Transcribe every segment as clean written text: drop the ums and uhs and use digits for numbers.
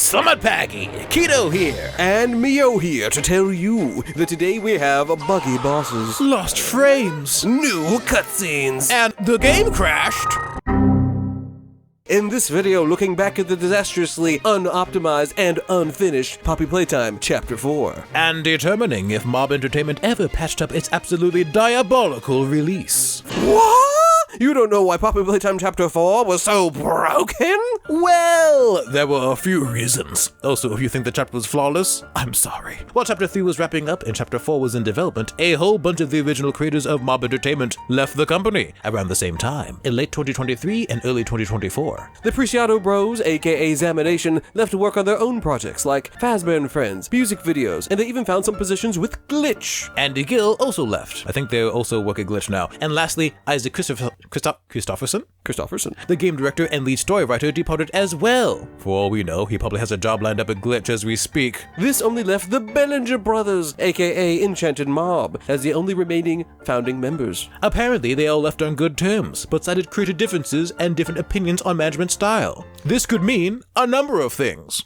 Summit Paggy, Kido here. And Mio here to tell you that today we have buggy bosses, Lost frames, new cutscenes, and the game crashed. In this video, looking back at the disastrously unoptimized and unfinished Poppy Playtime Chapter 4. And determining if Mob Entertainment ever patched up its absolutely diabolical release. What? You don't know why Poppy Playtime Chapter 4 was so broken? Well, there were a few reasons. Also, if you think the chapter was flawless, I'm sorry. While Chapter 3 was wrapping up and Chapter 4 was in development, a whole bunch of the original creators of Mob Entertainment left the company around the same time, in late 2023 and early 2024. The Preciado Bros, aka Zamination, left to work on their own projects like Fazbear and Friends, music videos, and they even found some positions with Glitch. Andy Gill also left. I think they also work at Glitch now. And lastly, Isaac Christopherson, the game director and lead story writer, departed as well. For all we know, he probably has a job lined up at Glitch as we speak. This only left the Bellinger brothers, aka Enchanted Mob, as the only remaining founding members. Apparently, they all left on good terms, but cited creative differences and different opinions on management style. This could mean a number of things.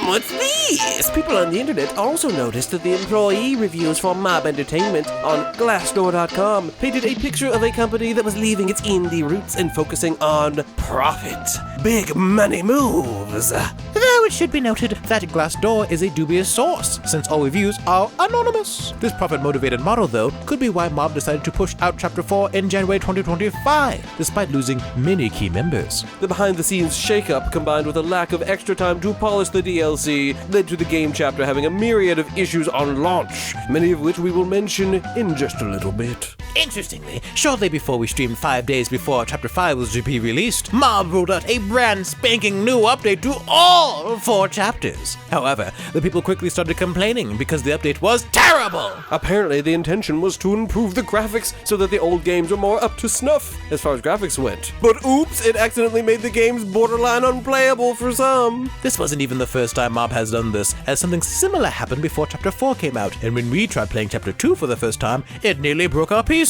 What's this? People on the internet also noticed that the employee reviews for Mob Entertainment on Glassdoor.com painted a picture of a company that was leaving its indie roots and focusing on profit. Big money moves. Though it should be noted that Glassdoor is a dubious source, since all reviews are anonymous. This profit-motivated model, though, could be why Mob decided to push out Chapter 4 in January 2025, despite losing many key members. The behind-the-scenes shakeup, combined with a lack of extra time to polish the DLC, led to the game chapter having a myriad of issues on launch, many of which we will mention in just a little bit. Interestingly, shortly before we streamed 5 days before Chapter 5 was to be released, Mob rolled out a brand spanking new update to all 4 chapters. However, the people quickly started complaining because the update was terrible! Apparently, the intention was to improve the graphics so that the old games were more up to snuff as far as graphics went. But oops, it accidentally made the games borderline unplayable for some. This wasn't even the first time Mob has done this, as something similar happened before Chapter 4 came out, and when we tried playing Chapter 2 for the first time, it nearly broke our PC!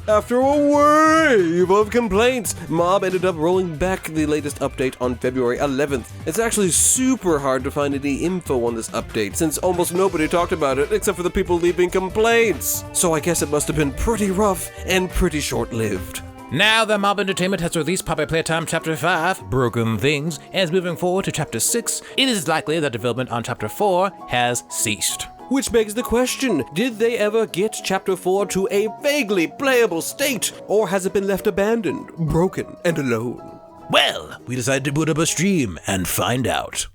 After a wave of complaints, Mob ended up rolling back the latest update on February 11th. It's actually super hard to find any info on this update, since almost nobody talked about it except for the people leaving complaints. So I guess it must have been pretty rough and pretty short-lived. Now that Mob Entertainment has released Poppy Playtime Chapter 5, Broken Things, and is moving forward to Chapter 6, it is likely that development on Chapter 4 has ceased. Which begs the question, did they ever get Chapter 4 to a vaguely playable state, or has it been left abandoned, broken, and alone? Well, we decided to boot up a stream and find out.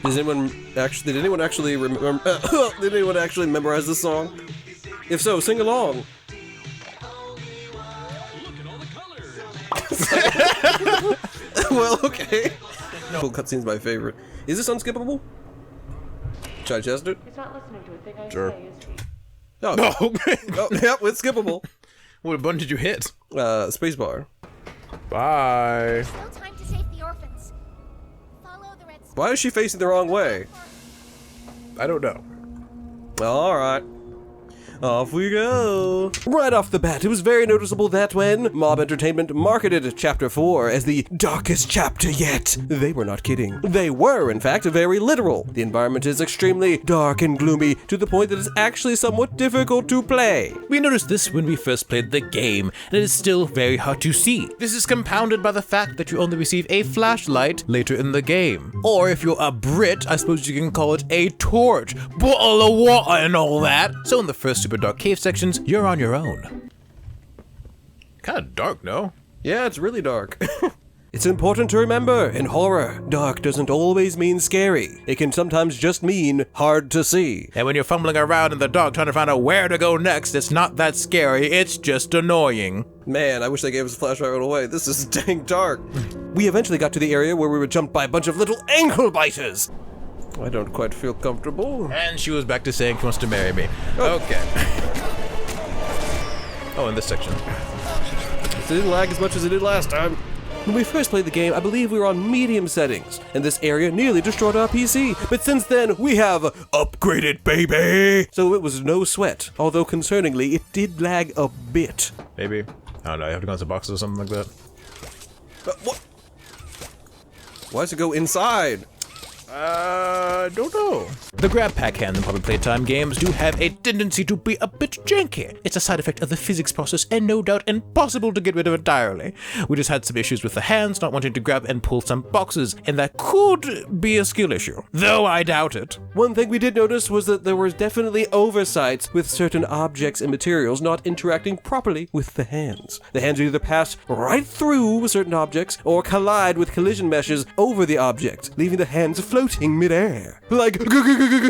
Did anyone actually remember? Did anyone actually memorize this song? If so, sing along. Well, okay. Cool cutscene's my favorite. Is this unskippable? Should I test it? He's not listening to a thing I Sure. say, is he? Oh, yep, it's skippable. What button did you hit? Spacebar. Bye. Still time to save the orphans. Follow the red. Why is she facing the wrong way? I don't know. Alright. Off we go! Right off the bat, it was very noticeable that when Mob Entertainment marketed Chapter 4 as the darkest chapter yet, they were not kidding. They were, in fact, very literal. The environment is extremely dark and gloomy, to the point that it's actually somewhat difficult to play. We noticed this when we first played the game, and it is still very hard to see. This is compounded by the fact that you only receive a flashlight later in the game. Or if you're a Brit, I suppose you can call it a torch, bottle of water and all that. So in the first super dark cave sections, you're on your own. Kinda dark, no? Yeah, it's really dark. It's important to remember, in horror, dark doesn't always mean scary. It can sometimes just mean hard to see. And when you're fumbling around in the dark trying to find out where to go next, it's not that scary, it's just annoying. Man, I wish they gave us a flashlight right away. This is dang dark. We eventually got to the area where we were jumped by a bunch of little ankle biters. I don't quite feel comfortable. And she was back to saying she wants to marry me. Okay. Oh, in this section. It didn't lag as much as it did last time. When we first played the game, I believe we were on medium settings, and this area nearly destroyed our PC. But since then, we have upgraded, baby! So it was no sweat, although concerningly, it did lag a bit. Maybe. I don't know, you have to go into boxes or something like that. What? Why does it go inside? Don't know. The grab pack hands in public playtime games do have a tendency to be a bit janky. It's a side effect of the physics process and no doubt impossible to get rid of entirely. We just had some issues with the hands not wanting to grab and pull some boxes, and that could be a skill issue, though I doubt it. One thing we did notice was that there was definitely oversights with certain objects and materials not interacting properly with the hands. The hands either pass right through certain objects or collide with collision meshes over the object, leaving the hands floating midair, like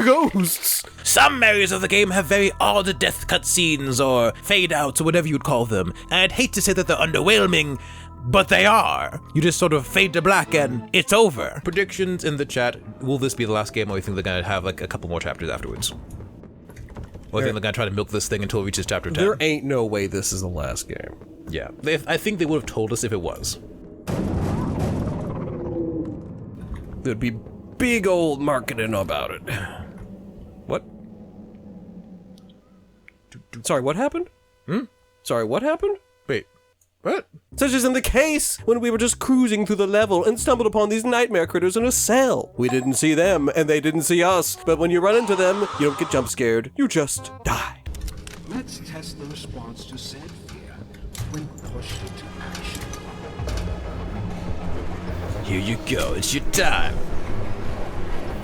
ghosts. Some areas of the game have very odd death cutscenes or fade-outs or whatever you'd call them, and I'd hate to say that they're underwhelming, but they are. You just sort of fade to black and it's over. Predictions in the chat. Will this be the last game, or do you think they're gonna have like a couple more chapters afterwards? Or do you think they're gonna try to milk this thing until it reaches chapter 10? There ain't no way this is the last game. Yeah, I think they would have told us if it was. There'd be big old marketing about it. What? Sorry, what happened? Sorry, what happened? Wait, what? Such as in the case when we were just cruising through the level and stumbled upon these nightmare critters in a cell. We didn't see them, and they didn't see us, but when you run into them, you don't get jump scared, you just die. Let's test the response to said fear when pushed into action. Here you go, it's your time.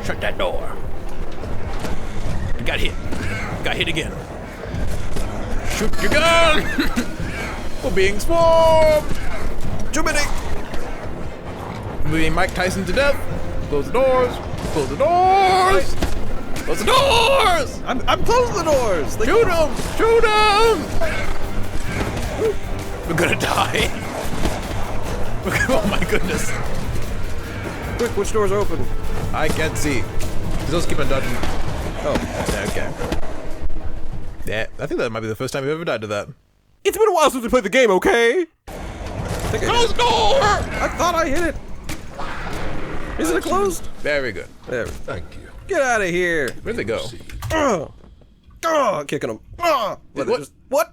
Shut that door. Got hit. Got hit again. Shoot your gun! We're being swarmed! Too many! We're being Mike Tyson to death. Close the doors. Close the doors! Close the doors! I'm closing the doors! Shoot him! Shoot him! We're gonna die. Oh my goodness. Quick, which door's open? I can't see. Those keep on dodging. Oh, okay. Yeah, I think that might be the first time we've ever died to that. It's been a while since we played the game, okay? Close the door! I thought I hit it. Isn't it closed? Very good. There. Thank you. Get out of here. Where'd they go? Kicking them. What?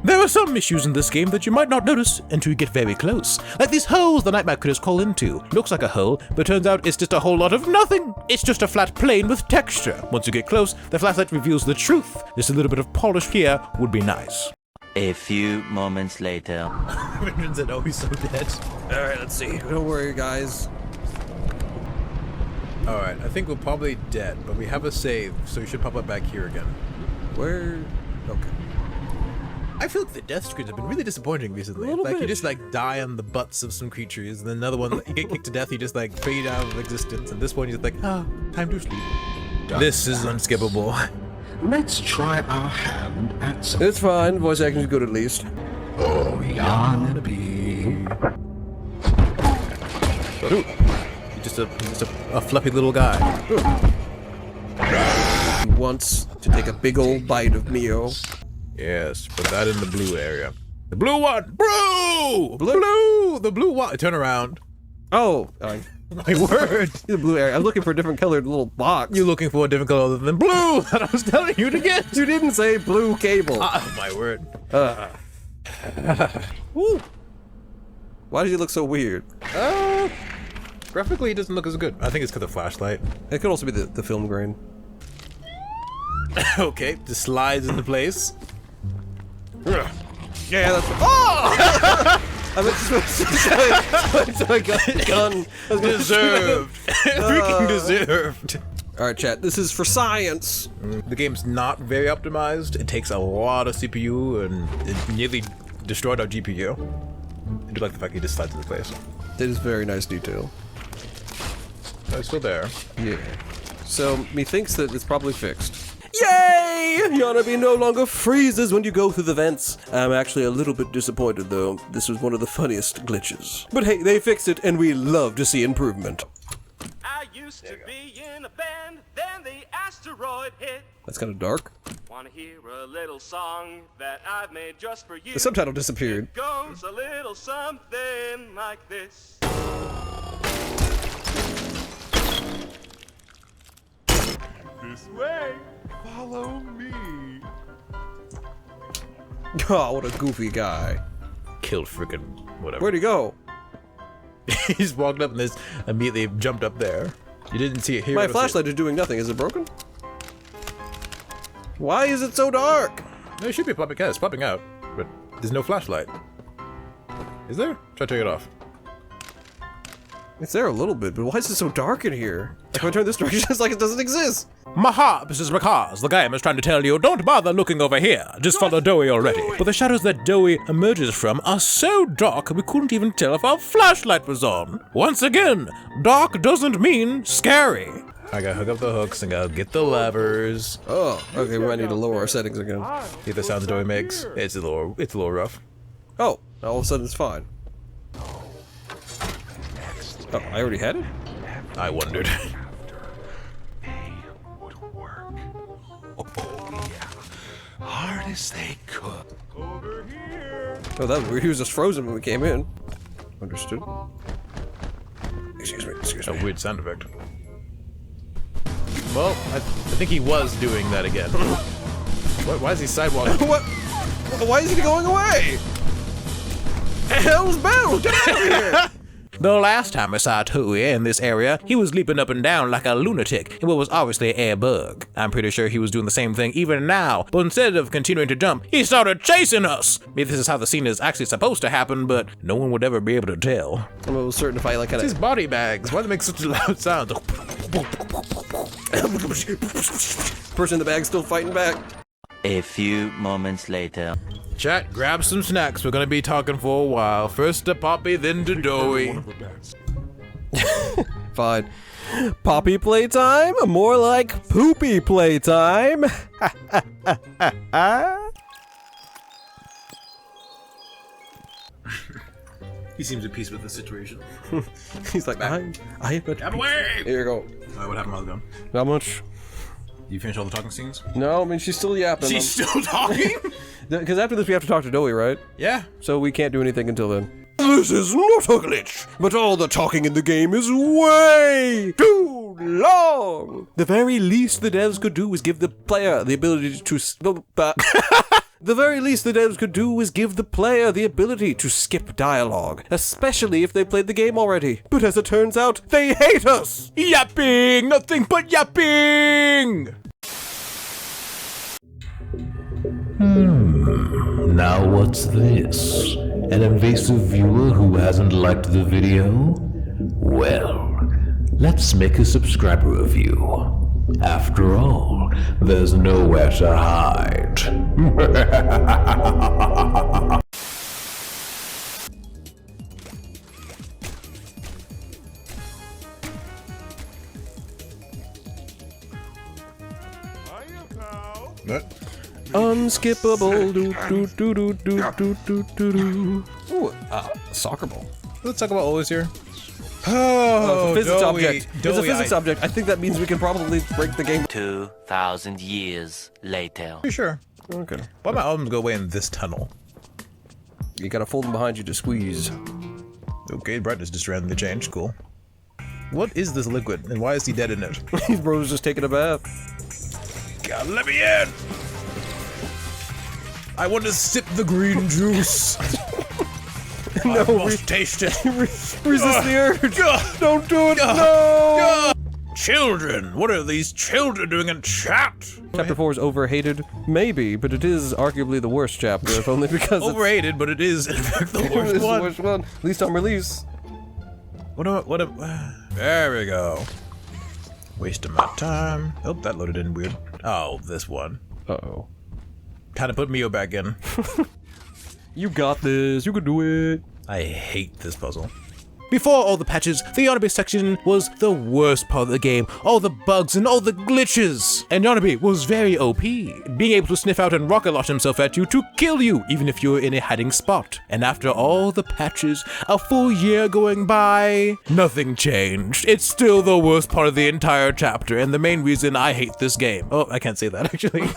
There are some issues in this game that you might not notice until you get very close. Like these holes the nightmare critters call into. Looks like a hole, but turns out it's just a whole lot of nothing. It's just a flat plane with texture. Once you get close, the flashlight reveals the truth. Just a little bit of polish here would be nice. A few moments later. Vengeance said, oh, he's so dead. Alright, let's see. Don't worry, guys. Alright, I think we're probably dead, but we have a save, so we should pop up back here again. Where? Okay. I feel like the death screens have been really disappointing recently. A little Like, bit. you just, like, die on the butts of some creatures, and then another one, you get kicked to death, you just, like, fade out of existence, and this one, you're just like, time to sleep. This is unskippable. Let's try our hand at some. It's fine. Voice acting is good at least. Oh, Yarnaby. You're just a fluffy little guy. He wants to take a big old bite of Mio. Yes, put that in the blue area. The blue one! Blue! The blue one! Turn around. Oh, My word! the blue area. I'm looking for a different colored little box. You're looking for a different color other than blue that I was telling you to get! You didn't say blue cable. Oh, my word. Woo. Why does he look so weird? Graphically, he doesn't look as good. I think it's because of the flashlight. It could also be the film grain. Okay, just slides into place. Yeah, that's. Oh! I meant to my gun. I was gonna Deserved. Freaking deserved. Alright, chat. This is for science. The game's not very optimized. It takes a lot of CPU, and it nearly destroyed our GPU. I do like the fact he just slides into place. That is very nice detail. Oh, it's still there. Yeah. So, methinks that it's probably fixed. Yay! Yarnaby no longer freezes when you go through the vents. I'm actually a little bit disappointed, though. This was one of the funniest glitches. But hey, they fixed it, and we love to see improvement. I used to be in a band, then the asteroid hit. That's kind of dark. Wanna hear a little song that I've made just for you? The subtitle disappeared. It goes a little something like this. This way. Follow me. Oh, what a goofy guy. killed freaking whatever. Where'd he go? He just walked up and this immediately jumped up there. You didn't see it here. My flashlight is doing nothing. Is it broken? Why is it so dark? No, it should be popping. Yeah, it's popping out, but there's no flashlight. Is there? Try to take it off. It's there a little bit, but why is it so dark in here? Like, if I turn this direction, it's like it doesn't exist. Maha, this is because the game is trying to tell you, don't bother looking over here, just follow Doey already. But the shadows that Doey emerges from are so dark we couldn't even tell if our flashlight was on. Once again, dark doesn't mean scary. I gotta hook up the hooks and gotta get the levers. Oh, okay, we might need to lower our settings again. See the sounds Doey makes? It's a little rough. Oh, all of a sudden it's fine. Oh, I already had it? I wondered. They would work. Oh, yeah. Hard as they could. Over here. Oh, that was weird. He was just frozen when we came in. Understood. Excuse me. A weird sound effect. Well, I think he was doing that again. Why is he sidewalking? What? Why is he going away? Hell's bells! Get out of here! The last time I saw Doey in this area, he was leaping up and down like a lunatic in what was obviously a bug. I'm pretty sure he was doing the same thing even now, but instead of continuing to jump, he started chasing us! Maybe this is how the scene is actually supposed to happen, but no one would ever be able to tell. I'm almost certain if I like kind His body bags, why do they make such a loud sound? person in the bag still fighting back. A few moments later. Chat, grab some snacks. We're gonna be talking for a while. First to Poppy, then to Doey. Fine. Poppy playtime? More like poopy playtime. He seems at peace with the situation. He's like, I am Get away! Here you go. Alright, what happened while I was gone? Not much. You finish all the talking scenes? No, I mean, she's still yapping. She's still talking? Because after this, we have to talk to Doey, right? Yeah. So we can't do anything until then. This is not a glitch, but all the talking in the game is way too long. The very least the devs could do was give the player the ability to... The very least the devs could do was give the player the ability to skip dialogue, especially if they played the game already. But as it turns out, they hate us! Yapping! Nothing but yapping! Now what's this? An invasive viewer who hasn't liked the video? Well, let's make a subscriber of you. After all, there's nowhere to hide. What? Unskippable do do do do do do do do do. Ooh, soccer ball. Let's talk about always here. Oh, it's a physics Doey. object. It's a physics object. I think that means we can probably break the game. 2,000 years later. Pretty sure. Okay. Why my arms go away in this tunnel? You gotta fold them behind you to squeeze. Okay, brightness just randomly changed. Cool. What is this liquid, and why is he dead in it? These bros just taking a bath. God, let me in! I want to sip the green juice. No, I must taste it. resist the urge. Don't do it. No. Children, what are these children doing in chat? Chapter 4 is overhated, maybe, but it is arguably the worst chapter, if only because Overrated, but it is in fact the it's worst the one. worst one. At least on release. There we go. Wasting my time. Oh, that loaded in weird. Oh, this one. Uh-oh. Kinda put Mio back in. You got this. You can do it. I hate this puzzle. Before all the patches, the Yarnaby section was the worst part of the game. All the bugs and all the glitches. And Yarnaby was very OP, being able to sniff out and rocket launch himself at you to kill you, even if you're in a hiding spot. And after all the patches, a full year going by, nothing changed. It's still the worst part of the entire chapter, and the main reason I hate this game. Oh, I can't say that actually.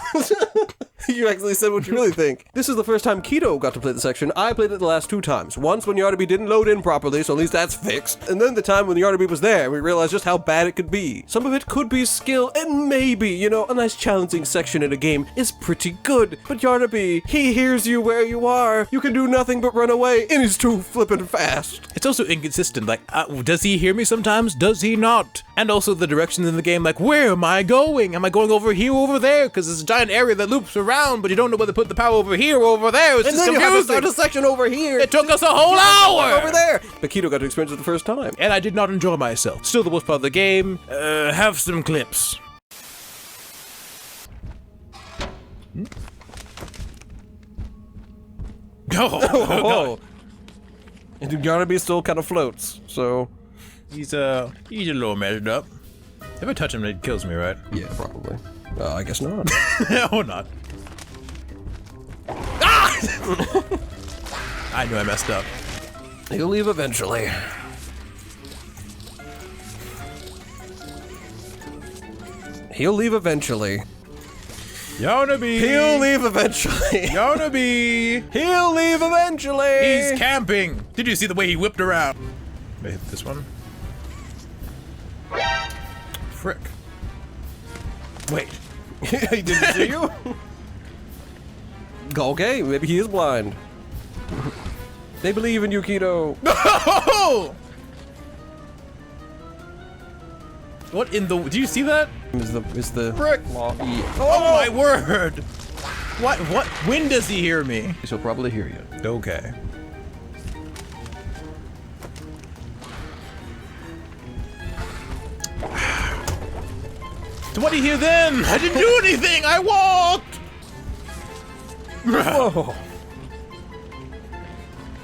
You actually said what you really think. This is the first time Kido got to play the section. I played it the last 2 times. Once when Yarnaby didn't load in properly, so at least that's fixed. And then the time when Yarnaby was there, we realized just how bad it could be. Some of it could be skill, and maybe, you know, a nice challenging section in a game is pretty good. But Yarnaby, he hears you where you are. You can do nothing but run away, and he's too flippin' fast. It's also inconsistent, like, does he hear me sometimes? Does he not? And also the directions in the game, like, where am I going? Am I going over here or over there? Because it's a giant area that loops around, but you don't know whether to put the power over here or over there. It's And just then you have to confusing. start a section over here. It took us a whole hour! Over there. But Kido got to experience it the first time. And I did not enjoy myself. Still the worst part of the game. Have some clips. Oh. And Yarnaby still kind of floats, so... He's a little measured up. If I touch him, it kills me, right? Yeah, probably. I guess not. Or not. Ah! I knew I messed up. He'll leave eventually. He'll leave eventually. Yarnaby! He'll leave eventually. Yarnaby! He'll leave eventually. He's camping! Did you see the way he whipped around? May I hit this one? Frick. Wait. He didn't see you? Okay, maybe he is blind. They believe in you, Kido. No! What in the... Do you see that? Is the Frick! law? Yeah. Oh my word! What? When does he hear me? He'll probably hear you. Okay. So what do you hear then? I didn't do anything! I walked! Whoa.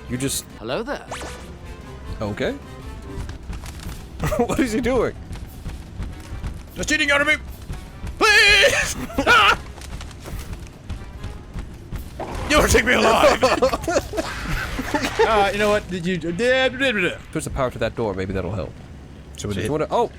You just... Hello there. Okay. What is he doing? Just cheating out of me! Please! Ah! You want to take me alive! You know what? Did you... Push the power to that door, maybe that'll help. So So you wanna... Oh!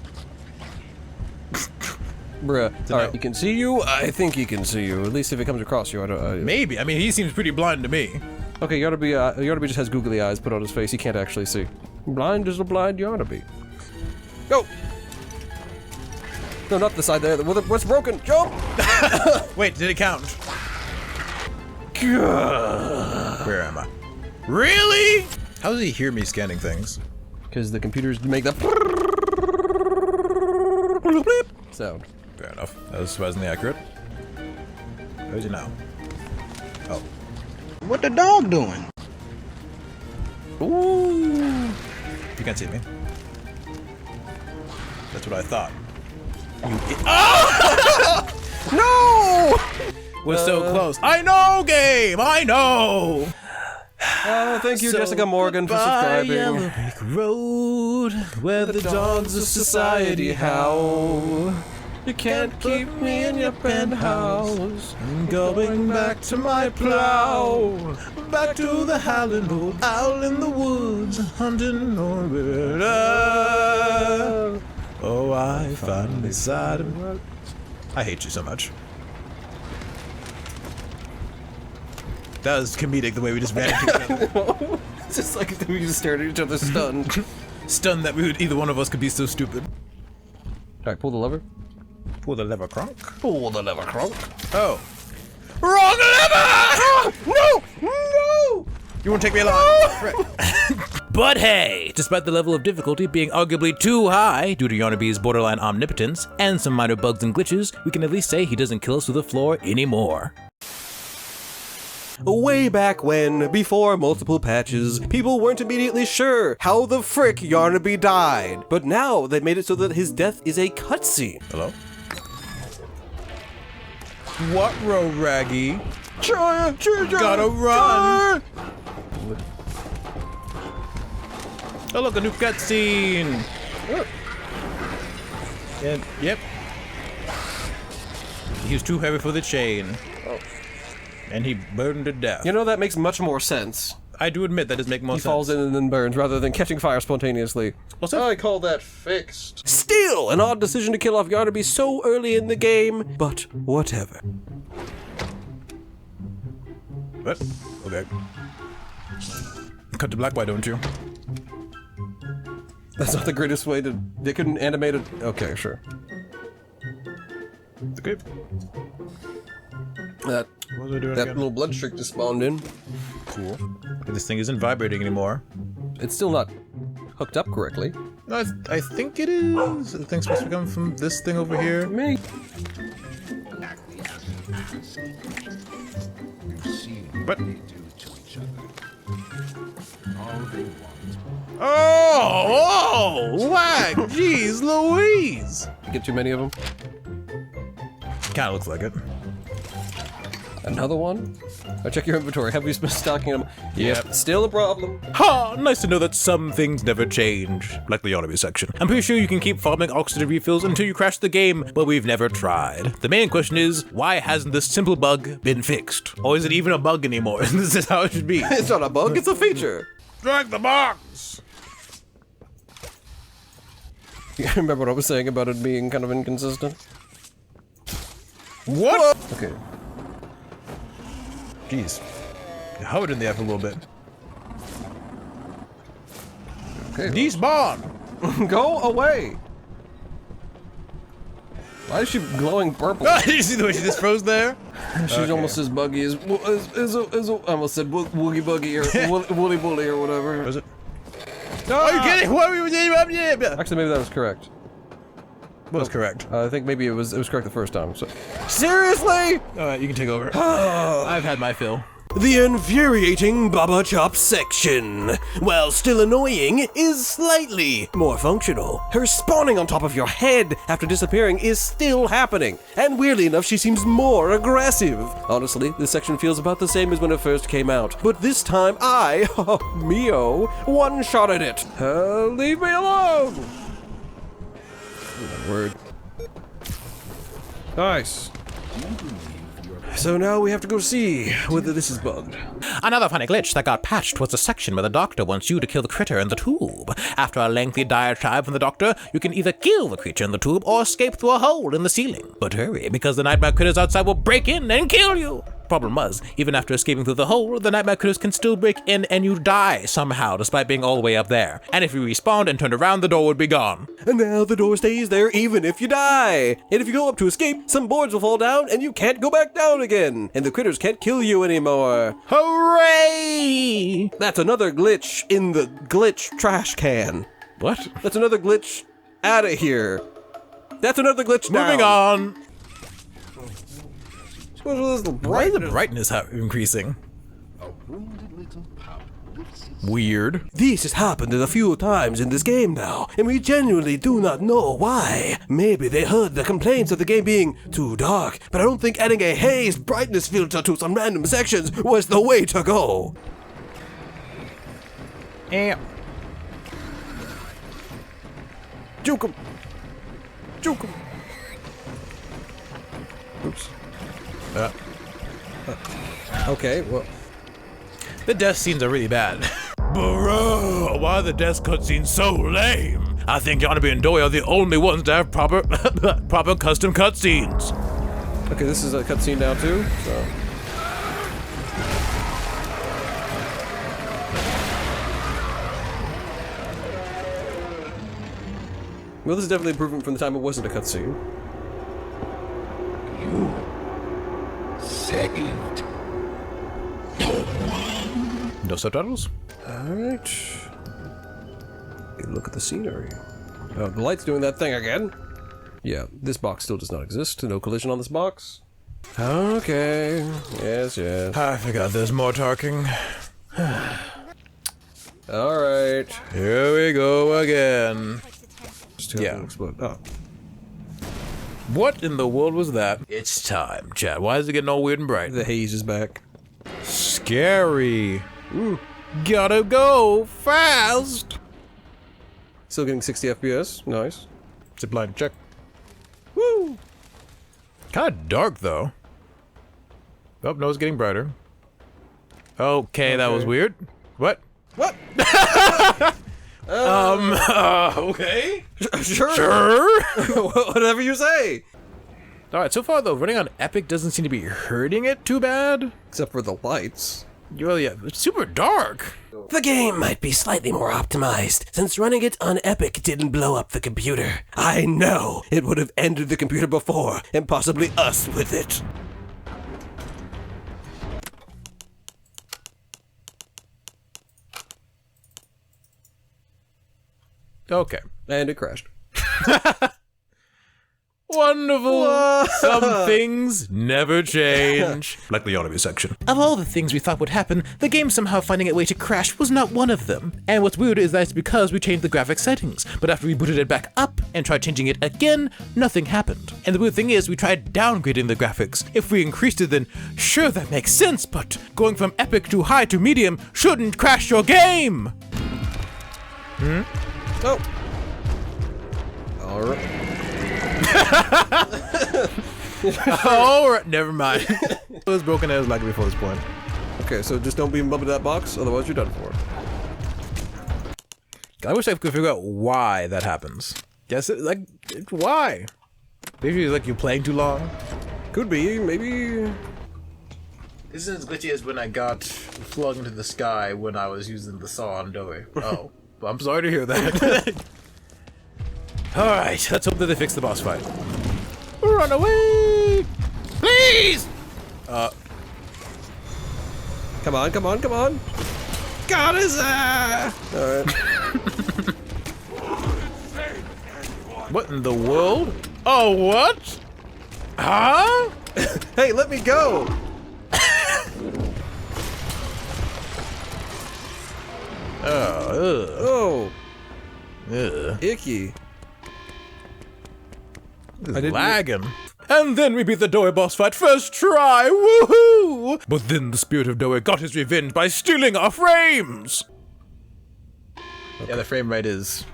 Bruh. Alright, he can see you? I think he can see you. At least if it comes across you, I don't... Maybe. I mean, he seems pretty blind to me. Okay, Yarnaby just has googly eyes put on his face. He can't actually see. Blind as a blind Yarnaby. Go! No, not the side there. What's broken? Jump! Wait, did it count? Where am I? Really? How does he hear me scanning things? Because the computers make that sound. Fair enough. That was surprisingly accurate. Where's he now? Oh. What the dog doing? Ooh! You can't see me. That's what I thought. No! We're so close. I know, game! I know! Thank you, Jessica Morgan, for subscribing. Yellow Brick Road, where the dogs of society howl. You can't keep me in your penthouse. I'm going back to my plow. Back to the howling old owl in the woods, hunting Norbert. Oh, I finally sighed him. I hate you so much. That was comedic, the way we just ran into each other. It's just like we just stared at each other stunned. Stunned that either one of us could be so stupid. Alright, pull the lever. Pull the lever, Kronk. Pull the lever, Kronk. Oh. Wrong lever! No! No! You won't take me alive. But hey, despite the level of difficulty being arguably too high due to Yarnaby's borderline omnipotence and some minor bugs and glitches, we can at least say he doesn't kill us to the floor anymore. Way back when, before multiple patches, people weren't immediately sure how the frick Yarnaby died. But now they made it so that his death is a cutscene. Hello? What, Raggy? Gotta run! Oh look, a new cutscene! And, yep. He was too heavy for the chain. And he burned to death. You know, that makes much more sense. I do admit that does make more sense. He falls in and then burns rather than catching fire spontaneously. What's that? I call that fixed. Still, an odd decision to kill off Yarnaby so early in the game, but whatever. What? Okay. Cut to black, why don't you? That's not the greatest way to... They couldn't animate it... Okay, sure. Okay. That What was I doing that again? little blood streak just spawned in. Cool. Okay, this thing isn't vibrating anymore. It's still not hooked up correctly. No, I think it is. The thing's supposed to come from this thing over here. Me. You've seen But- what they do to each other. All they want. Oh! Whack! Jeez Louise! Get too many of them. Kinda looks like it. Another one? Oh, check your inventory. Have you been stocking them? Yep. Still a problem. Ha! Nice to know that some things never change. Like the Yarnaby section. I'm pretty sure you can keep farming oxygen refills until you crash the game, but we've never tried. The main question is, why hasn't this simple bug been fixed? Or is it even a bug anymore? This is how it should be. It's not a bug, it's a feature. Drag the box! You remember what I was saying about it being kind of inconsistent? What? Okay. Jeez. Hovered in the air for a little bit. Okay. Despawn! Go away! Why is she glowing purple? Did you see the way she just froze there? She's almost as buggy as I almost said woogie buggy or woolly bully or whatever. Was it? Are you kidding? What were you doing? Actually, maybe that was correct. Was correct. I think maybe it was correct the first time. So. Seriously? Alright, you can take over. I've had my fill. The infuriating Baba Chop section. While still annoying, is slightly more functional. Her spawning on top of your head after disappearing is still happening. And weirdly enough, she seems more aggressive. Honestly, this section feels about the same as when it first came out. But this time I, Mio, one-shotted it. Leave me alone! Word. Nice. So now we have to go see whether this is bugged. Another funny glitch that got patched was a section where the doctor wants you to kill the critter in the tube. After a lengthy diatribe from the doctor, you can either kill the creature in the tube or escape through a hole in the ceiling. But hurry, because the nightmare critters outside will break in and kill you! Problem was, even after escaping through the hole, the nightmare critters can still break in and you die somehow despite being all the way up there. And if you respawned and turned around, the door would be gone. And now the door stays there even if you die. And if you go up to escape, some boards will fall down and you can't go back down again. And the critters can't kill you anymore. Hooray! That's another glitch in the glitch trash can. What? That's another glitch out of here. That's another glitch Moving down. on. What's with this Why is the brightness increasing? A wounded little pup lifts its Weird. This has happened a few times in this game now, and we genuinely do not know why. Maybe they heard the complaints of the game being too dark, but I don't think adding a haze brightness filter to some random sections was the way to go. Juke 'em. Juke 'em. Oops. Okay, well. The death scenes are really bad. Bro, why are the death cutscenes so lame? I think Yarnaby and Doey are the only ones to have proper custom cutscenes. Okay, this is a cutscene now too, so. Well, this is definitely improvement from the time it wasn't a cutscene. saved. No subtitles? Alright. Get a look at the scenery. Oh, the light's doing that thing again. Yeah, this box still does not exist. No collision on this box. Okay. Yes, yes. I forgot there's more talking. Alright. Here we go again. Yeah. Explode. Oh. What in the world was that? It's time, chat. Why is it getting all weird and bright? The haze is back. Scary. Ooh. Gotta go fast. Still getting 60 FPS. Nice. Zipline check. Woo. Kind of dark though. Oh, no, it's getting brighter. Okay, that was weird. What? What? Okay. Sure. Sure. Whatever you say. Alright, so far though, running on Epic doesn't seem to be hurting it too bad. Except for the lights. Well, yeah, it's super dark. The game might be slightly more optimized, since running it on Epic didn't blow up the computer. I know it would have ended the computer before, and possibly us with it. Okay. And it crashed. Wonderful. Some things never change. Like the Yarnaby section. Of all the things we thought would happen, the game somehow finding a way to crash was not one of them. And what's weird is that it's because we changed the graphics settings, but after we booted it back up and tried changing it again, nothing happened. And the weird thing is we tried downgrading the graphics. If we increased it, then sure, that makes sense, but going from epic to high to medium shouldn't crash your game. Oh. All right. Alright, never mind. It was broken as like before this point. Okay, so just don't be above that box, otherwise you're done for. I wish I could figure out why that happens. Guess it, like, why? Maybe like you're playing too long? Could be, maybe. This is as glitchy as when I got flung into the sky when I was using the saw on Doey. Oh, well, I'm sorry to hear that. Alright, let's hope that they fix the boss fight. Run away! Please! Come on, come on, come on! Got his ass! Alright. What in the world? Oh, what? Huh? Hey, let me go! Oh, Icky. lagging. And then we beat the Doey boss fight first try, woohoo! But then the spirit of Doey got his revenge by stealing our frames! Okay. Yeah, the frame rate is...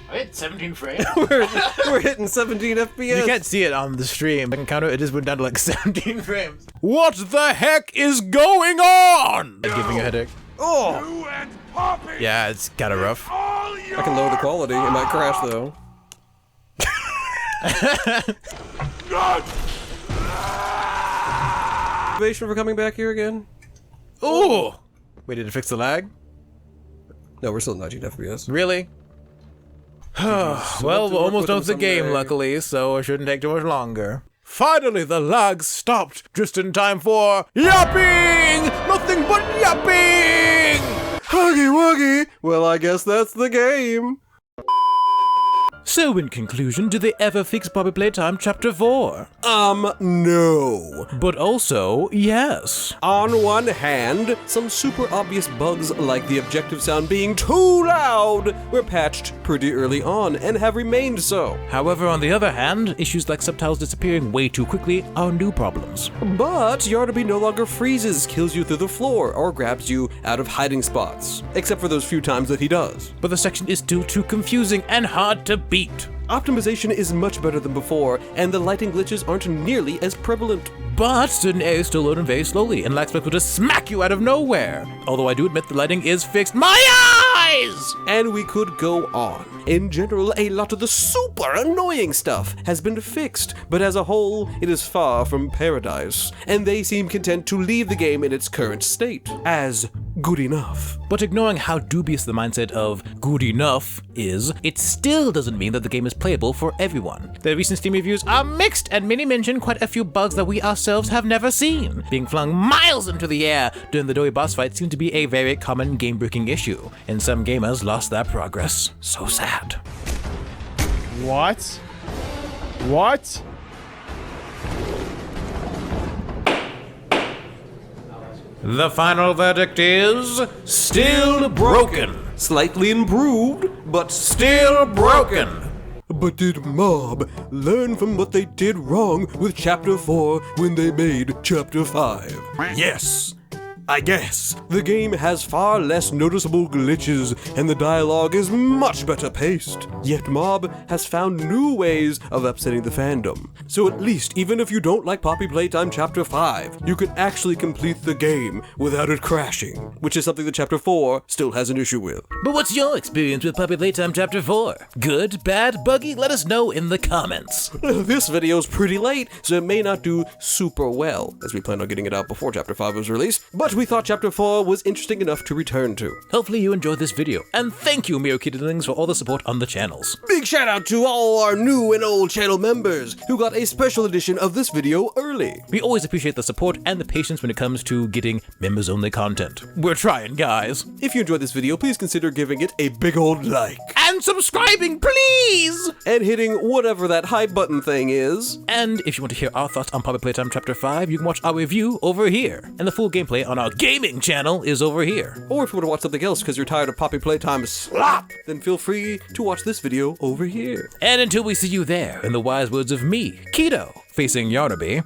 I hit 17 frames? we're hitting 17 FPS. You can't see it on the stream. I can counter it just went down to like 17 frames. What the heck is going on? Giving a headache. Oh! Yeah, it's kinda rough. I can lower the quality. It might crash though. Motivation for coming back here again? Ooh! Wait, did it fix the lag? No, we're still 19 FPS. Really? Well, we're almost done with the game, luckily, so it shouldn't take too much longer. Finally, the lag stopped just in time for yapping! Nothing but yapping! Huggy wuggy! Well, I guess that's the game. So, in conclusion, did they ever fix Bobby Playtime Chapter 4? No. But also, yes. On one hand, some super obvious bugs like the objective sound being too loud were patched pretty early on and have remained so. However, on the other hand, issues like subtitles disappearing way too quickly are new problems. But Yarnaby no longer freezes, kills you through the floor, or grabs you out of hiding spots. Except for those few times that he does. But the section is still too confusing and hard to beat. Optimization is much better than before, and the lighting glitches aren't nearly as prevalent. But certain areas still load in very slowly, and Laxback will just smack you out of nowhere. Although I do admit the lighting is fixed. My eyes! And we could go on. In general, a lot of the super annoying stuff has been fixed, but as a whole, it is far from paradise, and they seem content to leave the game in its current state, as good enough. But ignoring how dubious the mindset of good enough is, it still doesn't mean that the game is playable for everyone. The recent Steam reviews are mixed, and many mention quite a few bugs that we ourselves have never seen. Being flung miles into the air during the Doey boss fight seemed to be a very common game-breaking issue, and some gamers lost that progress. So sad. What? What? The final verdict is still broken. Slightly improved, but Still broken. But did Mob learn from what they did wrong with Chapter 4 when they made Chapter 5? Yes. I guess. The game has far less noticeable glitches, and the dialogue is much better paced. Yet Mob has found new ways of upsetting the fandom. So at least, even if you don't like Poppy Playtime Chapter 5, you can actually complete the game without it crashing, which is something that Chapter 4 still has an issue with. But what's your experience with Poppy Playtime Chapter 4? Good, bad, buggy? Let us know in the comments. This video's pretty late, so it may not do super well, as we plan on getting it out before Chapter 5 was released, but we thought Chapter 4 was interesting enough to return to. Hopefully you enjoyed this video, and thank you, Miro Kidlings, for all the support on the channels. Big shout out to all our new and old channel members who got a special edition of this video early. We always appreciate the support and the patience when it comes to getting members-only content. We're trying, guys. If you enjoyed this video, please consider giving it a big old like. And subscribing, please! And hitting whatever that hype button thing is. And if you want to hear our thoughts on Poppy Playtime Chapter 5, you can watch our review over here. And the full gameplay on our gaming channel is over here. Or if you want to watch something else because you're tired of Poppy Playtime slop, then feel free to watch this video over here. And until we see you there, in the wise words of me, Kido, facing Yarnaby,